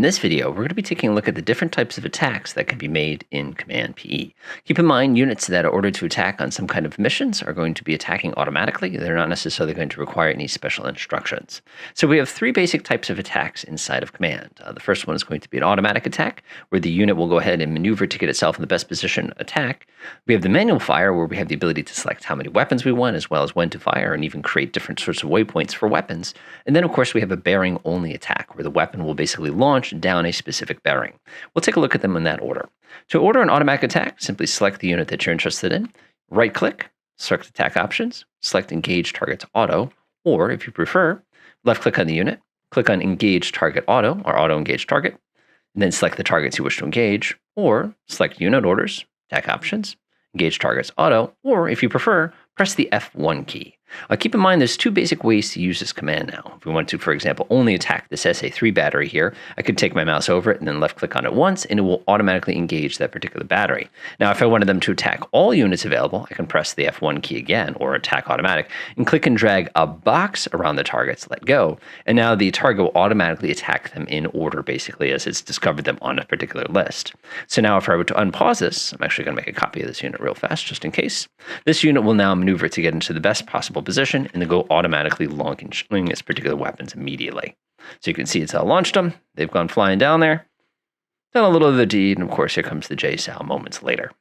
In this video, we're going to be taking a look at the different types of attacks that can be made in Command PE. Keep in mind, units that are ordered to attack on some kind of missions are going to be attacking automatically. They're not necessarily going to require any special instructions. So we have three basic types of attacks inside of Command. The first one is going to be an automatic attack, where the unit will go ahead and maneuver to get itself in the best position to attack. We have the manual fire, where we have the ability to select how many weapons we want, as well as when to fire, and even create different sorts of waypoints for weapons. And then, of course, we have a bearing-only attack, where the weapon will basically launch down a specific bearing. We'll take a look at them in that order. To order an automatic attack, simply select the unit that you're interested in, right-click, select Attack Options, select Engage Targets Auto, or if you prefer, left-click on the unit, click on Engage Target Auto, or Auto Engage Target, and then select the targets you wish to engage, or select Unit Orders, Attack Options, Engage Targets Auto, or if you prefer, press the F1 key. Keep in mind there's two basic ways to use this command now. If we want to, for example, only attack this SA3 battery here, I could take my mouse over it and then left click on it once, and it will automatically engage that particular battery. Now, if I wanted them to attack all units available, I can press the F1 key again, or attack automatic, and click and drag a box around the targets, let go, and now the target will automatically attack them in order, basically, as it's discovered them on a particular list. So now if I were to unpause this, I'm actually going to make a copy of this unit real fast, just in case. This unit will now maneuver to get into the best possible position and then go automatically launching its particular weapons immediately. So you can see it's launched them. They've gone flying down there, done a little of the deed, and of course here comes the JSOW moments later.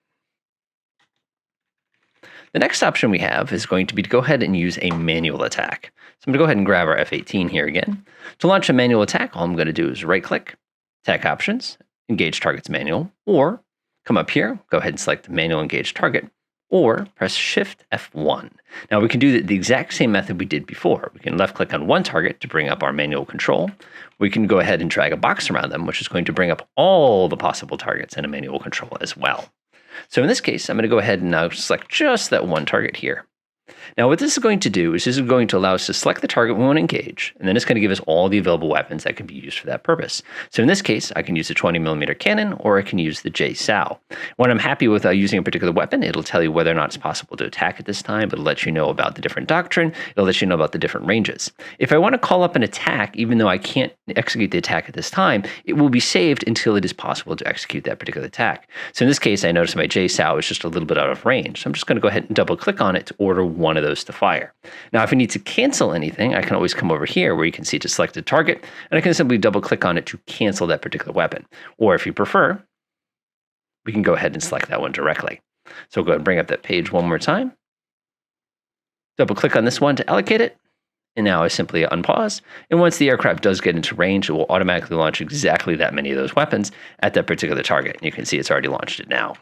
The next option we have is going to be to go ahead and use a manual attack. So I'm going to go ahead and grab our F18 here again. To launch a manual attack, all I'm going to do is right-click, Attack Options, Engage Targets Manual, or come up here, go ahead and select Manual Engage Target, or press Shift F1. Now we can do the exact same method we did before. We can left click on one target to bring up our manual control. We can go ahead and drag a box around them, which is going to bring up all the possible targets in a manual control as well. So in this case, I'm going to go ahead and now select just that one target here. Now what this is going to do is this is going to allow us to select the target we want to engage, and then it's going to give us all the available weapons that can be used for that purpose. So in this case, I can use a 20mm cannon, or I can use the JSOW. When I'm happy with using a particular weapon, it'll tell you whether or not it's possible to attack at this time. It'll let you know about the different doctrine. It'll let you know about the different ranges. If I want to call up an attack, even though I can't execute the attack at this time, it will be saved until it is possible to execute that particular attack. So in this case, I notice my JSOW is just a little bit out of range. So I'm just going to go ahead and double click on it to order one of those to fire. Now, if I need to cancel anything, I can always come over here where you can see it's a selected target, and I can simply double click on it to cancel that particular weapon. Or if you prefer, we can go ahead and select that one directly. So we'll go ahead and bring up that page one more time. Double click on this one to allocate it. And now I simply unpause. And once the aircraft does get into range, it will automatically launch exactly that many of those weapons at that particular target. And you can see it's already launched it now.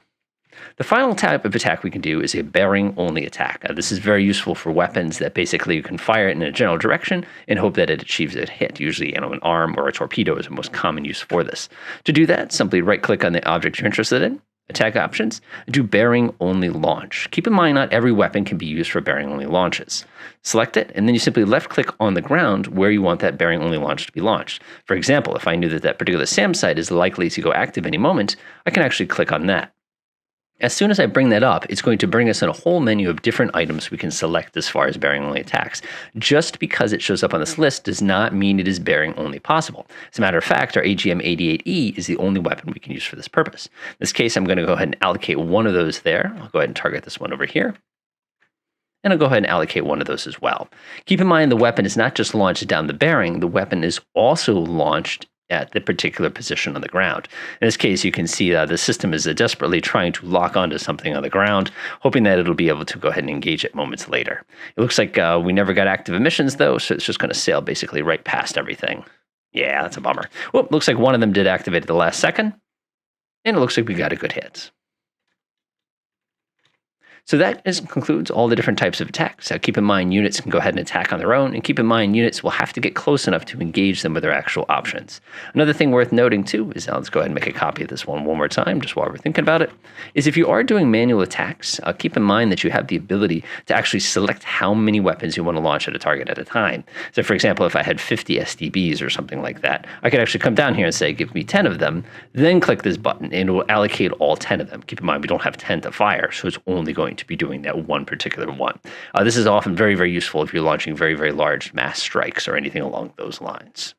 The final type of attack we can do is a bearing-only attack. This is very useful for weapons that basically you can fire it in a general direction and hope that it achieves a hit. Usually, an arm or a torpedo is the most common use for this. To do that, simply right-click on the object you're interested in, Attack Options, and do bearing-only launch. Keep in mind, not every weapon can be used for bearing-only launches. Select it, and then you simply left-click on the ground where you want that bearing-only launch to be launched. For example, if I knew that that particular SAM site is likely to go active any moment, I can actually click on that. As soon as I bring that up, it's going to bring us in a whole menu of different items we can select as far as bearing-only attacks. Just because it shows up on this list does not mean it is bearing-only possible. As a matter of fact, our AGM-88E is the only weapon we can use for this purpose. In this case, I'm going to go ahead and allocate one of those there. I'll go ahead and target this one over here. And I'll go ahead and allocate one of those as well. Keep in mind the weapon is not just launched down the bearing, the weapon is also launched at the particular position on the ground. In this case, you can see the system is desperately trying to lock onto something on the ground, hoping that it'll be able to go ahead and engage it moments later. It looks like we never got active emissions, though, so it's just going to sail basically right past everything. Yeah, that's a bummer. Well, looks like one of them did activate at the last second, and it looks like we got a good hit. So that concludes all the different types of attacks. Keep in mind, units can go ahead and attack on their own, and keep in mind, units will have to get close enough to engage them with their actual options. Another thing worth noting, too, is let's go ahead and make a copy of this one more time, just while we're thinking about it, is if you are doing manual attacks, keep in mind that you have the ability to actually select how many weapons you want to launch at a target at a time. So, for example, if I had 50 SDBs or something like that, I could actually come down here and say, give me 10 of them, then click this button, and it will allocate all 10 of them. Keep in mind, we don't have 10 to fire, so it's only going to be doing that one particular one. This is often very, very useful if you're launching very, very large mass strikes or anything along those lines.